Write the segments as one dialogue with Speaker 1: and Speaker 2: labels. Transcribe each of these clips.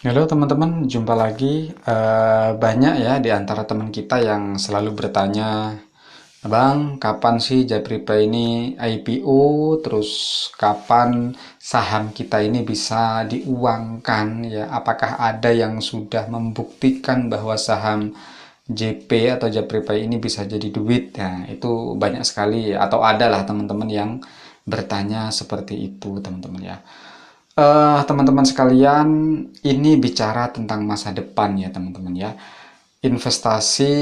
Speaker 1: Halo teman-teman, jumpa lagi. Banyak ya di antara teman kita yang selalu bertanya, Bang, kapan sih Japripa ini IPO? Terus kapan saham kita ini bisa diuangkan ya? Apakah ada yang sudah membuktikan bahwa saham JP atau Japripa ini bisa jadi duit? Nah, itu banyak sekali atau adalah teman-teman yang bertanya seperti itu, teman-teman ya. Teman-teman sekalian, ini bicara tentang masa depan ya teman-teman ya. Investasi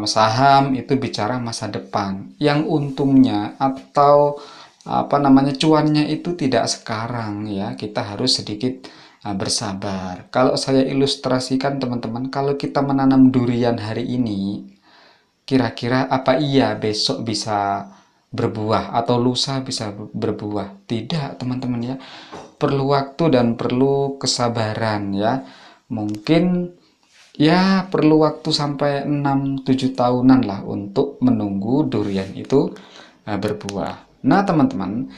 Speaker 1: saham itu bicara masa depan. Yang untungnya atau apa namanya cuannya itu tidak sekarang ya. Kita harus sedikit bersabar. Kalau saya ilustrasikan teman-teman, kalau kita menanam durian hari ini, kira-kira apa iya besok bisa berbuah atau lusa bisa berbuah? Tidak, teman-teman ya. Perlu waktu dan perlu kesabaran ya. Mungkin ya perlu waktu sampai 6-7 tahunan lah untuk menunggu durian itu berbuah. Nah, teman-teman,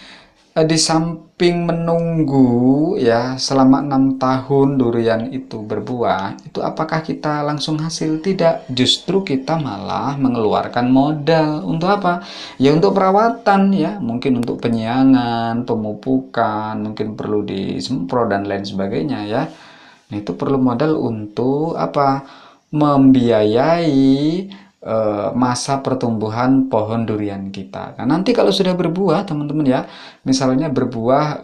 Speaker 1: di samping menunggu ya selama 6 tahun durian itu berbuah, itu apakah kita langsung hasil? Tidak, justru kita malah mengeluarkan modal untuk apa? Ya untuk perawatan ya, mungkin untuk penyiangan, pemupukan, mungkin perlu disemprot dan lain sebagainya ya. Nah, itu perlu modal untuk apa? Membiayai masa pertumbuhan pohon durian kita. Nah, nanti kalau sudah berbuah, teman-teman ya, misalnya berbuah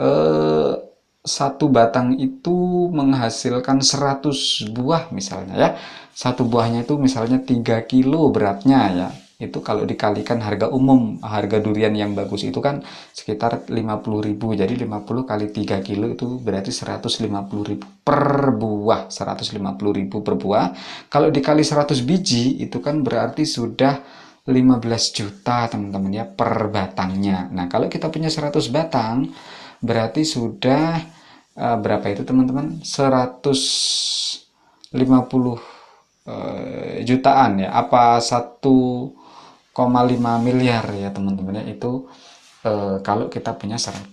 Speaker 1: satu batang itu menghasilkan 100 buah misalnya ya. Satu buahnya itu misalnya 3 kilo beratnya ya. Itu kalau dikalikan harga umum, harga durian yang bagus itu kan sekitar 50.000. Jadi 50 kali 3 kilo itu berarti 150.000 per buah. 150.000 per buah. Kalau dikali 100 biji itu kan berarti sudah 15 juta teman-teman ya per batangnya. Nah, kalau kita punya 100 batang berarti sudah berapa itu teman-teman? 150 jutaan ya. Apa 1,5 miliar ya teman-teman ya itu kalau kita punya 100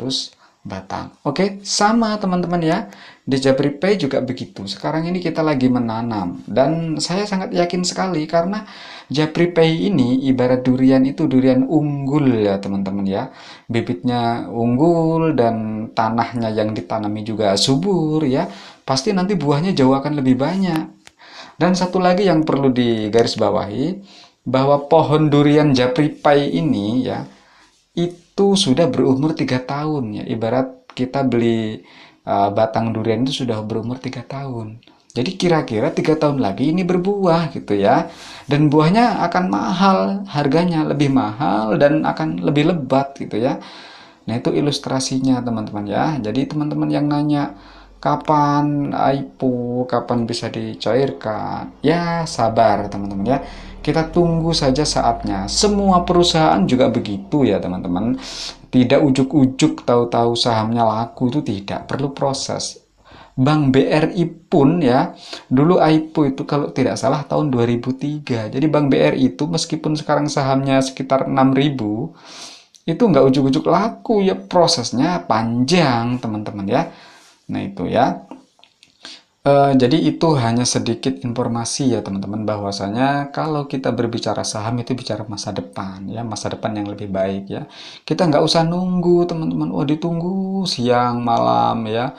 Speaker 1: batang. Oke, sama teman-teman ya. Di Jabripay juga begitu. Sekarang ini kita lagi menanam dan saya sangat yakin sekali karena Jabripay ini ibarat durian itu durian unggul ya teman-teman ya. Bibitnya unggul dan tanahnya yang ditanami juga subur ya. Pasti nanti buahnya jauh akan lebih banyak. Dan satu lagi yang perlu digarisbawahi bahwa pohon durian Japripai ini ya itu sudah berumur 3 tahun ya. Ibarat kita beli batang durian itu sudah berumur 3 tahun. Jadi kira-kira 3 tahun lagi ini berbuah gitu ya. Dan buahnya akan mahal, harganya lebih mahal dan akan lebih lebat gitu ya. Nah, itu ilustrasinya teman-teman ya. Jadi teman-teman yang nanya kapan IPO, kapan bisa dicairkan, ya sabar teman-teman ya. Kita tunggu saja saatnya. Semua perusahaan juga begitu ya teman-teman. Tidak ujuk-ujuk tahu-tahu sahamnya laku itu tidak, perlu proses. Bank BRI pun ya, dulu IPO itu kalau tidak salah tahun 2003. Jadi Bank BRI itu meskipun sekarang sahamnya sekitar 6.000, itu nggak ujuk-ujuk laku ya, prosesnya panjang teman-teman ya. Nah itu ya. Jadi itu hanya sedikit informasi ya teman-teman bahwasanya kalau kita berbicara saham itu bicara masa depan ya, masa depan yang lebih baik ya. Kita nggak usah nunggu teman-teman, oh ditunggu siang malam ya,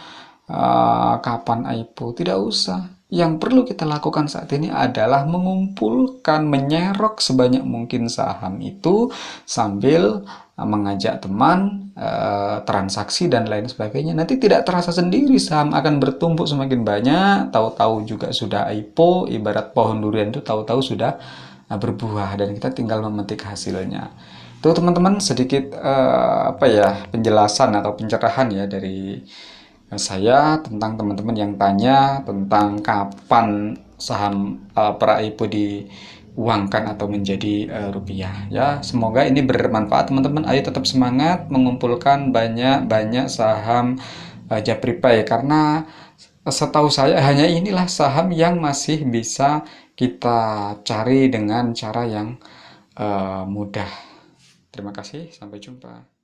Speaker 1: kapan IPO, tidak usah. Yang perlu kita lakukan saat ini adalah mengumpulkan, menyerok sebanyak mungkin saham itu sambil mengajak teman, transaksi dan lain sebagainya. Nanti tidak terasa sendiri saham akan bertumpuk semakin banyak, tahu-tahu juga sudah IPO, ibarat pohon durian itu tahu-tahu sudah berbuah dan kita tinggal memetik hasilnya. Itu teman-teman sedikit apa ya penjelasan atau pencerahan ya dari saya tentang teman-teman yang tanya tentang kapan saham per IPO diuangkan atau menjadi rupiah ya. Semoga ini bermanfaat teman-teman. Ayo tetap semangat mengumpulkan banyak-banyak saham Japripa ya, karena setahu saya hanya inilah saham yang masih bisa kita cari dengan cara yang mudah. Terima kasih, sampai jumpa.